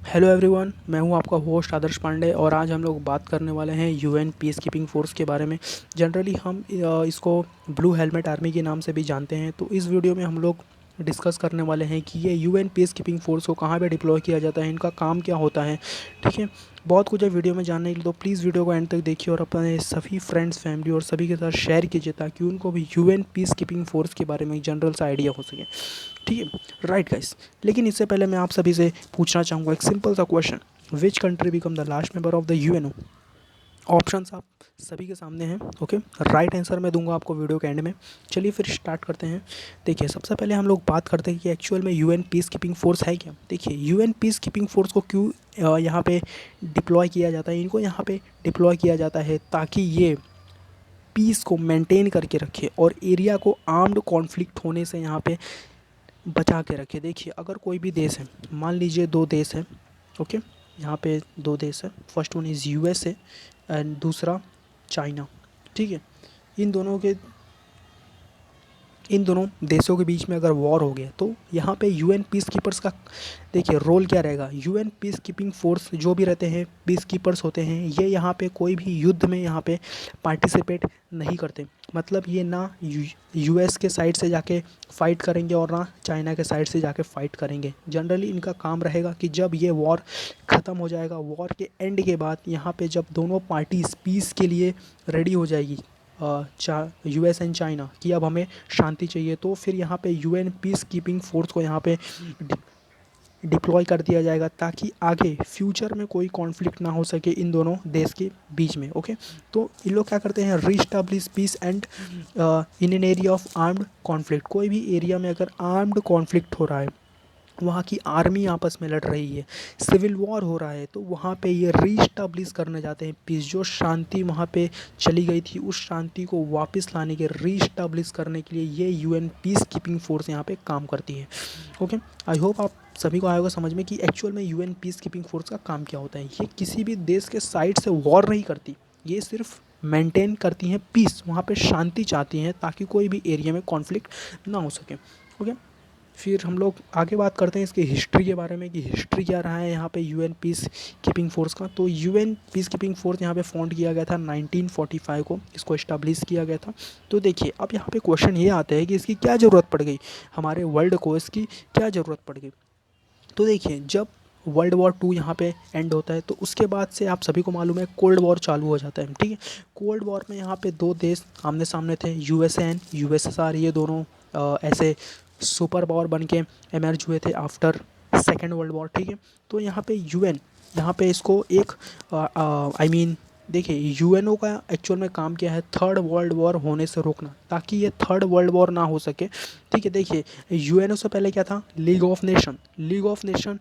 Hello everyone, मैं हूं आपका होस्ट आदर्श पांडे और आज हम लोग बात करने वाले हैं यूएन पीस कीपिंग फोर्स के बारे में। जनरली हम इसको ब्लू हेलमेट आर्मी के नाम से भी जानते हैं। तो इस वीडियो में हम लोग डिस्कस करने वाले हैं कि ये यूएन पीस कीपिंग फोर्स को कहाँ पे डिप्लॉय किया जाता है, इनका काम क्या होता है। ठीक है, बहुत कुछ है वीडियो में जानने के लिए, तो प्लीज़ वीडियो को एंड तक देखिए और अपने सभी फ्रेंड्स, फैमिली और सभी के साथ शेयर कीजिए ताकि उनको भी यूएन पीस कीपिंग फोर्स के बारे में एक जनरल सा आइडिया हो सके। ठीक है, राइट गाइस। लेकिन इससे पहले मैं आप सभी से पूछना चाहूँगा एक सिंपल सा question. Which country become the last member of the UNO? Options आप सभी के सामने हैं। ओके, राइट आंसर मैं दूंगा आपको वीडियो के एंड में। चलिए फिर स्टार्ट करते हैं। देखिए, सबसे पहले हम लोग बात करते हैं कि एक्चुअल में यूएन पीस कीपिंग फोर्स है क्या। देखिए, यूएन पीस कीपिंग फोर्स को क्यों यहाँ पे डिप्लॉय किया जाता है, इनको यहाँ पे डिप्लॉय किया जाता है ताकि ये पीस को मेंटेन करके रखे और एरिया को आर्म्ड कॉन्फ्लिक्ट होने से यहाँ पे बचा के रखे। देखिए, अगर कोई भी देश है, मान लीजिए दो देश है। ओके, यहाँ पे दो देश है, first one is USA and दूसरा चाइना। ठीक है, इन दोनों के इन दोनों देशों के बीच में अगर वॉर हो गया तो यहाँ पे यूएन पीस कीपर्स का देखिए रोल क्या रहेगा। यूएन पीस कीपिंग फोर्स जो भी रहते हैं, पीस कीपर्स होते हैं, ये यहाँ पे कोई भी युद्ध में यहाँ पे पार्टिसिपेट नहीं करते। मतलब ये ना यूएस के साइड से जाके फ़ाइट करेंगे और ना चाइना के साइड से जाके फ़ाइट करेंगे। जनरली इनका काम रहेगा कि जब ये वॉर ख़त्म हो जाएगा, वॉर के एंड के बाद यहाँ पे जब दोनों पार्टीज़ पीस के लिए रेडी हो जाएगी, यूएस एंड चाइना, कि अब हमें शांति चाहिए, तो फिर यहाँ पे यूएन पीस कीपिंग फोर्स को यहाँ पे डिप्लॉय कर दिया जाएगा ताकि आगे फ्यूचर में कोई कॉन्फ्लिक्ट ना हो सके इन दोनों देश के बीच में। ओके, तो ये लोग क्या करते हैं, reestablish peace and in an area of armed conflict. कोई भी एरिया में अगर आर्म्ड कॉन्फ्लिक्ट हो रहा है, वहाँ की आर्मी आपस में लड़ रही है, सिविल वॉर हो रहा है, तो वहाँ पे ये रीस्टैब्लिश करने जाते हैं पीस। जो शांति वहाँ पे चली गई थी, उस शांति को वापस लाने के, रीस्टैब्लिश करने के लिए ये यूएन पीस कीपिंग फोर्स यहाँ पे काम करती है। ओके, आई होप आप सभी को आएगा समझ में कि एक्चुअल में यूएन पीस कीपिंग फोर्स का काम क्या होता है। ये किसी भी देश के साइड से वॉर नहीं करती, ये सिर्फ मेंटेन करती हैं पीस, वहाँ पे शांति चाहती हैं ताकि कोई भी एरिया में कॉन्फ्लिक्ट ना हो सके। ओके, फिर हम लोग आगे बात करते हैं इसकी हिस्ट्री के बारे में कि हिस्ट्री क्या रहा है यहाँ पे यूएन पीस कीपिंग फोर्स का। तो यूएन पीस कीपिंग फोर्स यहाँ पे फाउंड किया गया था 1945 को, इसको इस्टेब्लिश किया गया था। तो देखिए, अब यहाँ पे क्वेश्चन ये आता है कि इसकी क्या ज़रूरत पड़ गई, हमारे वर्ल्ड को इसकी क्या ज़रूरत पड़ गई। तो देखिए, जब वर्ल्ड वॉर टू यहाँ पे एंड होता है तो उसके बाद से आप सभी को मालूम है कोल्ड वॉर चालू हो जाता है। ठीक है, कोल्ड वॉर में यहाँ पे दो देश आमने सामने थे, यूएसए एंड यूएसएसआर। ये दोनों ऐसे सुपर पावर बन के एमर्ज हुए थे आफ्टर सेकेंड वर्ल्ड वॉर। ठीक है, तो यहाँ पे यूएन, यहाँ पे इसको एक आई मीन देखिए, यूएनओ का एक्चुअल में काम क्या है, थर्ड वर्ल्ड वॉर होने से रोकना, ताकि ये थर्ड वर्ल्ड वॉर ना हो सके। ठीक है, देखिए, यूएनओ से पहले क्या था, league of nation. League of nation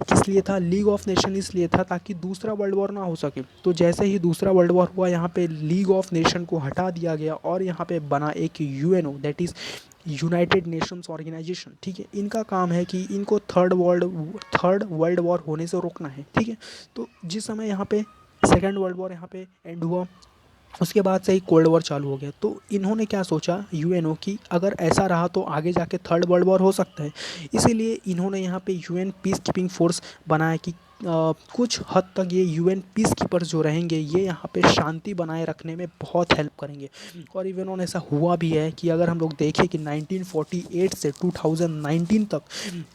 किस लिए था, लीग ऑफ नेशन इसलिए था ताकि दूसरा वर्ल्ड वॉर ना हो सके। तो जैसे ही दूसरा वर्ल्ड वॉर हुआ, यहाँ पे लीग ऑफ नेशन को हटा दिया गया और यहाँ पे बना एक UNO, that is United Nations Organisation. ठीक है, इनका काम है कि इनको थर्ड वर्ल्ड वॉर होने से रोकना है। ठीक है, तो जिस समय यहाँ पे सेकेंड वर्ल्ड वॉर यहाँ पे एंड हुआ, उसके बाद से ही कोल्ड वॉर चालू हो गया। तो इन्होंने क्या सोचा यूएनओ की, अगर ऐसा रहा तो आगे जाके थर्ड वर्ल्ड वॉर हो सकता है। इसीलिए इन्होंने यहाँ पे यूएन पीस कीपिंग फोर्स बनाया कि कुछ हद तक ये यूएन पीस कीपर्स जो रहेंगे, ये यहाँ पे शांति बनाए रखने में बहुत हेल्प करेंगे। और इवन ऑन ऐसा हुआ भी है कि अगर हम लोग देखें कि 1948 से 2019 तक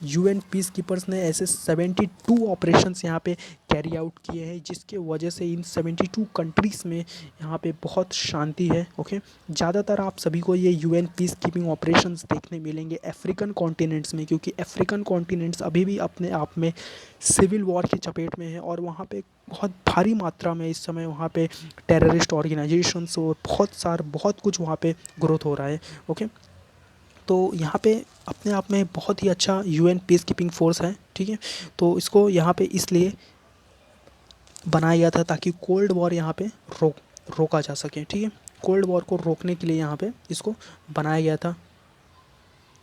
यूएन पीस कीपर्स ने ऐसे 72 ऑपरेशंस यहाँ पे कैरी आउट किए हैं, जिसके वजह से इन 72 कंट्रीज़ में यहाँ पे बहुत शांति है। ओके, ज़्यादातर आप सभी को ये यूएन पीस कीपिंग ऑपरेशंस देखने मिलेंगे अफ्रीकन कॉन्टिनेंट्स में, क्योंकि अफ्रीकन कॉन्टिनेंट्स अभी भी अपने आप में सिविल वॉर की चपेट में है और वहाँ पे बहुत भारी मात्रा में इस समय वहाँ पे टेररिस्ट ऑर्गेनाइजेशंस और बहुत कुछ वहाँ पे ग्रोथ हो रहा है। ओके, तो यहाँ पे अपने आप में बहुत ही अच्छा यूएन पीस कीपिंग फोर्स है। ठीक है, तो इसको यहाँ पे इसलिए बनाया गया था ताकि कोल्ड वॉर यहाँ पे रोका जा सके। ठीक है, कोल्ड वॉर को रोकने के लिए यहाँ पे इसको बनाया गया था।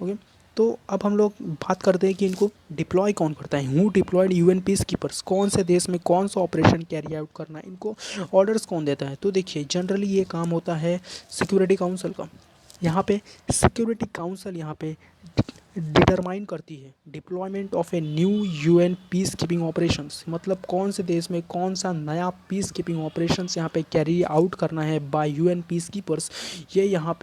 ओके, तो अब हम लोग बात करते हैं कि इनको डिप्लॉय कौन करता है, who deployed UN peacekeepers, कौन से देश में कौन सा ऑपरेशन कैरी आउट करना है, इनको ऑर्डर्स कौन देता है। तो देखिए, जनरली ये काम होता है सिक्योरिटी काउंसिल का। यहाँ पे सिक्योरिटी काउंसिल यहाँ पे डिटरमाइन करती है deployment of a new UN peace keeping operations, मतलब कौन से देश में कौन सा नया पीस कीपिंग ऑपरेशंस यहाँ पे कैरी आउट करना है बाय यूएन पीस कीपर्स। ये यहाँ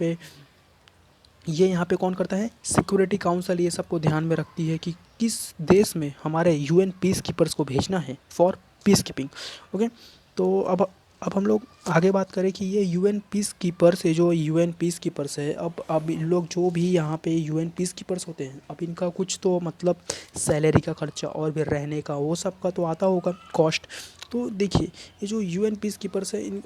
पे कौन करता है, सिक्योरिटी काउंसिल ये सबको ध्यान में रखती है कि किस देश में हमारे यूएन पीस कीपर्स को भेजना है फॉर पीस कीपिंग। ओके, तो अब हम लोग आगे बात करें कि ये यूएन पीस कीपर्स है, जो यूएन पीस कीपर्स है, अब इन लोग जो भी यहाँ पे यूएन पीस कीपर्स होते हैं, अब इनका कुछ तो मतलब सैलरी का खर्चा और भी रहने का वो सब का तो आता होगा कॉस्ट। तो देखिए ये जो यूएन पीस कीपर्स है, इन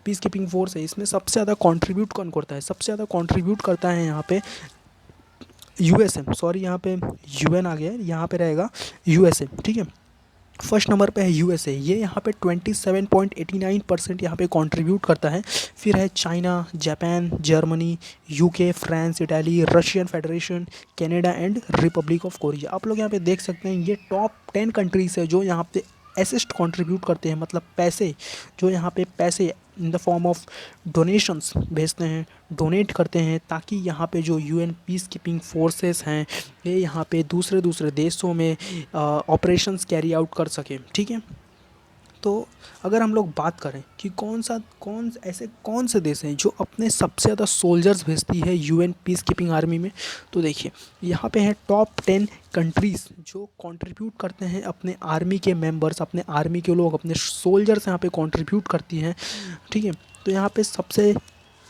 पीस कीपिंग फोर्स है, इसमें सबसे ज़्यादा कंट्रीब्यूट कौन करता है, सबसे ज़्यादा कंट्रीब्यूट करता है यहाँ पे यूएसए, सॉरी यहाँ पे यूएन आ गया है, यहाँ पे रहेगा यूएसए, ठीक है। फर्स्ट नंबर पे है यूएसए, ये यहाँ पे 27.89% यहाँ पे कंट्रीब्यूट करता है। फिर है China, Japan, Germany, UK, France, Italy, Russian federation, Canada and Republic of Korea. आप लोग यहाँ पे देख सकते हैं ये टॉप 10 कंट्रीज़ है जो यहाँ पे असिस्ट कंट्रीब्यूट करते हैं, मतलब पैसे, जो यहाँ पे पैसे in the form of donations भेजते हैं, डोनेट करते हैं, ताकि यहाँ पे जो यूएन पीस कीपिंग फोर्सेस हैं ये यहाँ पे दूसरे दूसरे देशों में ऑपरेशंस कैरी आउट कर सकें, ठीक है। तो अगर हम लोग बात करें कि कौन से देश हैं जो अपने सबसे ज़्यादा सोल्जर्स भेजती है यूएन पीस कीपिंग आर्मी में, तो देखिए यहाँ पे हैं टॉप 10 कंट्रीज़ जो कंट्रीब्यूट करते हैं अपने आर्मी के मेंबर्स, अपने आर्मी के लोग, अपने सोल्जर्स यहाँ पे कंट्रीब्यूट करती हैं, ठीक है। तो यहाँ पे सबसे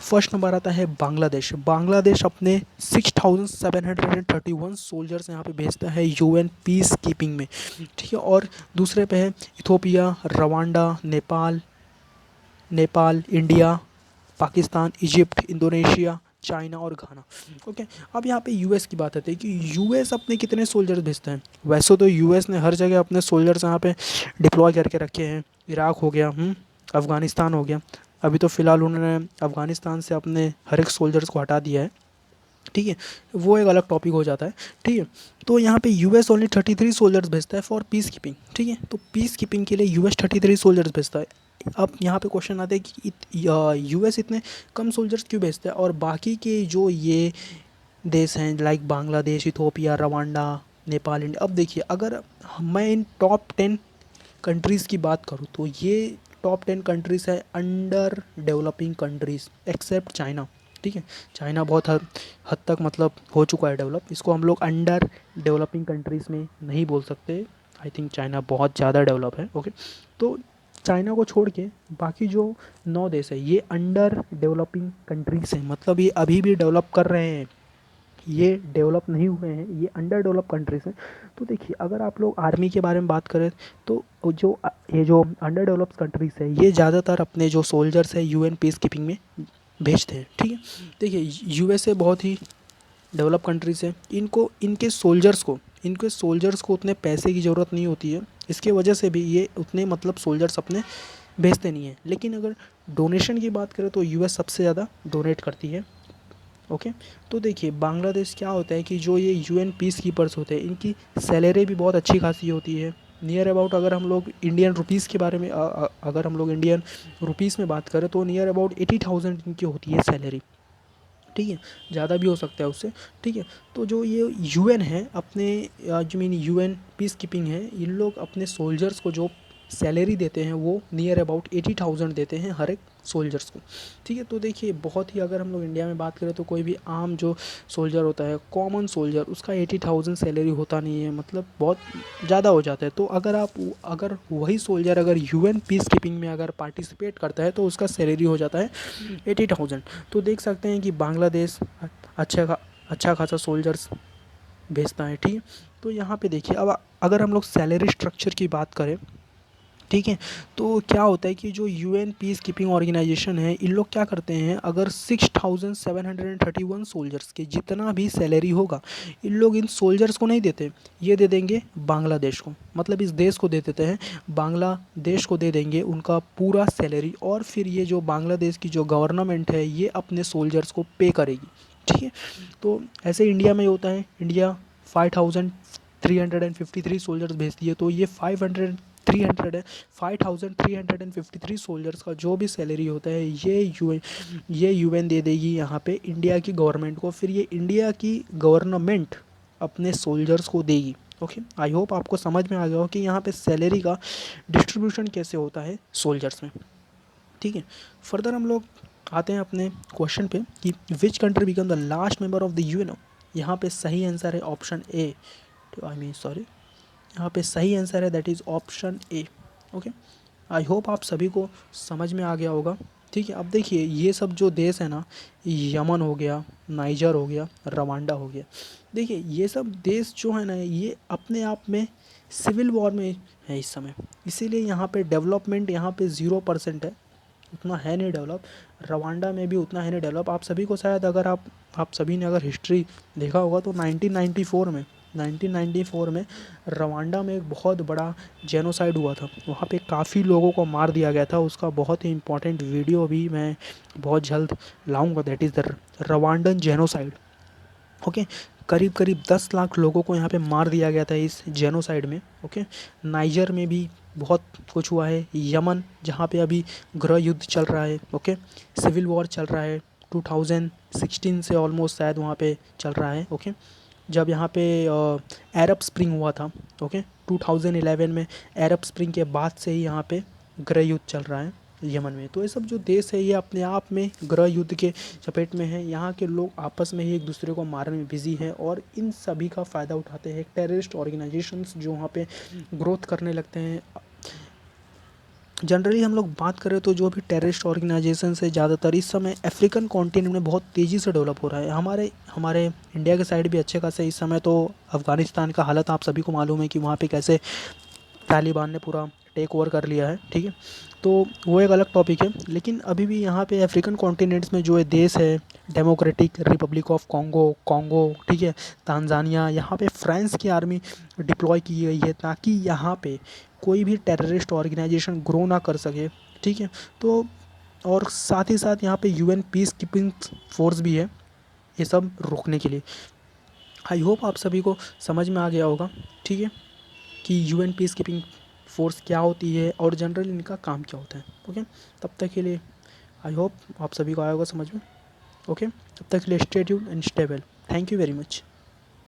फर्स्ट नंबर आता है बांग्लादेश। बांग्लादेश अपने 6731 सोल्जर्स यहाँ पे भेजता है यूएन पीस कीपिंग में, ठीक है। और दूसरे पे है Ethiopia, Rwanda, Nepal, India, Pakistan, Egypt, Indonesia, China और घाना। ओके, अब यहाँ पे यूएस की बात आती है कि यूएस अपने कितने सोल्जर्स भेजते हैं। वैसे तो यूएस ने हर जगह अपने सोल्जर्स यहाँ पे डिप्लॉय करके रखे हैं, इराक हो गया, अफ़गानिस्तान हो गया, अभी तो फ़िलहाल उन्होंने अफ़गानिस्तान से अपने हर एक सोल्जर्स को हटा दिया है, ठीक है, वो एक अलग टॉपिक हो जाता है, ठीक है। तो यहाँ पे यूएस ओनली 33 सोल्जर्स भेजता है फॉर पीस कीपिंग, ठीक है। तो पीस कीपिंग के लिए यूएस 33 सोल्जर्स भेजता है। अब यहाँ पे क्वेश्चन आता है कि यूएस इतने कम सोल्जर्स क्यों भेजता है और बाकी के जो ये देश हैं like Bangladesh, Ethiopia, Rwanda, Nepal, India. अब देखिए अगर मैं इन टॉप 10 कंट्रीज़ की बात करूँ तो ये टॉप 10 कंट्रीज़ है under developing countries accept China, ठीक है। चाइना बहुत हद तक मतलब हो चुका है डेवलप, इसको हम लोग अंडर डेवलपिंग कंट्रीज़ में नहीं बोल सकते। आई थिंक चाइना बहुत ज़्यादा डेवलप है, ओके। तो चाइना को छोड़ के बाकी जो 9 देश है ये अंडर डेवलपिंग कंट्रीज़ हैं, मतलब ये अभी भी डेवलप कर रहे हैं, ये डेवलप नहीं हुए हैं, ये अंडर डेवलप कंट्रीज़ हैं। तो देखिए अगर आप लोग आर्मी के बारे में बात करें तो ये जो अंडर डेवलप कंट्रीज़ है ये ज़्यादातर अपने जो सोल्जर्स है यूएन पीस कीपिंग में भेजते हैं, ठीक है। देखिए यूएसए बहुत ही डेवलप कंट्रीज़ है, इनके सोल्जर्स को उतने पैसे की ज़रूरत नहीं होती है, इसके वजह से भी ये उतने मतलब सोल्जर्स अपने भेजते नहीं हैं। लेकिन अगर डोनेशन की बात करें तो यूएस सबसे ज़्यादा डोनेट करती है, ओके। तो देखिए बांग्लादेश क्या होता है कि जो ये यूएन पीस कीपर्स होते हैं इनकी सैलरी भी बहुत अच्छी खासी होती है, नियर अबाउट अगर हम लोग इंडियन रुपीज़ के बारे में अगर हम लोग इंडियन रुपीज़ में बात करें तो नियर अबाउट 80,000 इनकी होती है सैलरी, ठीक है, ज़्यादा भी हो सकता है उससे, ठीक है। तो जो ये यूएन है अपने जो मीन यूएन पीस कीपिंग है, इन लोग अपने सोल्जर्स को जो सैलरी देते हैं वो नियर अबाउट 80,000 देते हैं हर एक सोल्जर्स को, ठीक है। तो देखिए बहुत ही अगर हम लोग इंडिया में बात करें तो कोई भी आम जो सोल्जर होता है, कॉमन सोल्जर, उसका 80,000 सैलरी होता नहीं है, मतलब बहुत ज़्यादा हो जाता है। तो अगर वही सोल्जर अगर यूएन पीस कीपिंग में अगर पार्टिसिपेट करता है तो उसका सैलरी हो जाता है 80,000। तो देख सकते हैं कि बांग्लादेश अच्छा खासा सोल्जर्स भेजता है, ठीक है। तो यहाँ पे देखिए अब अगर हम लोग सैलरी स्ट्रक्चर की बात करें, ठीक है, तो क्या होता है कि जो यूएन पीस कीपिंग ऑर्गेनाइजेशन है इन लोग क्या करते हैं, अगर 6731 सोल्जर्स के जितना भी सैलरी होगा इन लोग इन सोल्जर्स को नहीं देते, ये दे देंगे बांग्लादेश को, मतलब इस देश को दे देते हैं, बांग्लादेश को दे देंगे उनका पूरा सैलरी, और फिर ये जो बांग्लादेश की जो गवर्नमेंट है ये अपने सोल्जर्स को पे करेगी, ठीक है। तो ऐसे इंडिया में होता है, इंडिया 5353 सोल्जर्स भेजती है, तो ये 5353 सोल्जर्स का जो भी सैलरी होता है ये यूएन दे देगी यहाँ पे इंडिया की गवर्नमेंट को, फिर ये इंडिया की गवर्नमेंट अपने सोल्जर्स को देगी। ओके, आई होप आपको समझ में आ गया हो कि यहाँ पे सैलरी का डिस्ट्रीब्यूशन कैसे होता है सोल्जर्स में। ठीक है, फर्दर हम लोग आते हैं अपने क्वेश्चन पे कि which country become the last member of the UN. यहाँ पे सही आंसर है ऑप्शन ए, यहाँ पे सही आंसर है that is option A. Okay, I hope आप सभी को समझ में आ गया होगा। ठीक है, अब देखिए ये सब जो देश है ना, यमन हो गया, नाइजर हो गया, रवांडा हो गया, देखिए ये सब देश जो है ना ये अपने आप में सिविल वॉर में है इस समय, इसीलिए यहाँ पे डेवलपमेंट यहाँ पे 0% है, उतना है नहीं डेवलप। रवांडा में भी उतना है नहीं डेवलप। आप सभी को शायद अगर आप सभी ने अगर हिस्ट्री देखा होगा तो 1994 में रवांडा में एक बहुत बड़ा जेनोसाइड हुआ था, वहाँ पे काफ़ी लोगों को मार दिया गया था। उसका बहुत ही इंपॉर्टेंट वीडियो भी मैं बहुत जल्द लाऊंगा, that is the Rwandan genocide. Okay, करीब करीब 10 लाख लोगों को यहाँ पे मार दिया गया था इस जेनोसाइड में। ओके, नाइजर में भी बहुत कुछ हुआ है, यमन जहाँ पे अभी गृह युद्ध चल रहा है, ओके, सिविल वॉर चल रहा है 2016 से ऑलमोस्ट शायद वहाँ पे चल रहा है। ओके, जब यहाँ पे अरब स्प्रिंग हुआ था, ओके, 2011 में अरब स्प्रिंग के बाद से ही यहाँ पे गृह युद्ध चल रहा है यमन में। तो ये सब जो देश है ये अपने आप में गृह युद्ध के चपेट में है। यहाँ के लोग आपस में ही एक दूसरे को मारने में बिजी हैं और इन सभी का फ़ायदा उठाते हैं टेररिस्ट ऑर्गेनाइजेशंस जो वहाँ पे ग्रोथ करने लगते हैं। जनरली हम लोग बात करें तो जो भी टेररिस्ट ऑर्गेनाइजेशन है ज़्यादातर इस समय अफ्रीकन कॉन्टिनेंट में बहुत तेज़ी से डेवलप हो रहा है। हमारे हमारे इंडिया के साइड भी अच्छे खासे इस समय तो अफ़गानिस्तान का हालत आप सभी को मालूम है कि वहाँ पे कैसे तालिबान ने पूरा टेक ओवर कर लिया है। ठीक है, तो वो एक अलग टॉपिक है, लेकिन अभी भी यहाँ पे अफ्रीकन कॉन्टिनेंट्स में जो है देश है डेमोक्रेटिक रिपब्लिक ऑफ कॉन्गो, ठीक है, तांजानिया, यहाँ पे फ्रांस की आर्मी डिप्लॉय की गई है ताकि यहाँ पे कोई भी टेररिस्ट ऑर्गेनाइजेशन ग्रो ना कर सके। ठीक है, तो और साथ ही साथ यहाँ पे यूएन पीस कीपिंग फोर्स भी है ये सब रोकने के लिए। आई होप आप सभी को समझ में आ गया होगा। ठीक है, कि यूएन पीस कीपिंग फोर्स क्या होती है और जनरल इनका काम क्या होता है। ओके, तब तक के लिए आई होप आप सभी को आया होगा समझ में। ओके, तब तक के लिए stay tuned and stay well. Thank you very much.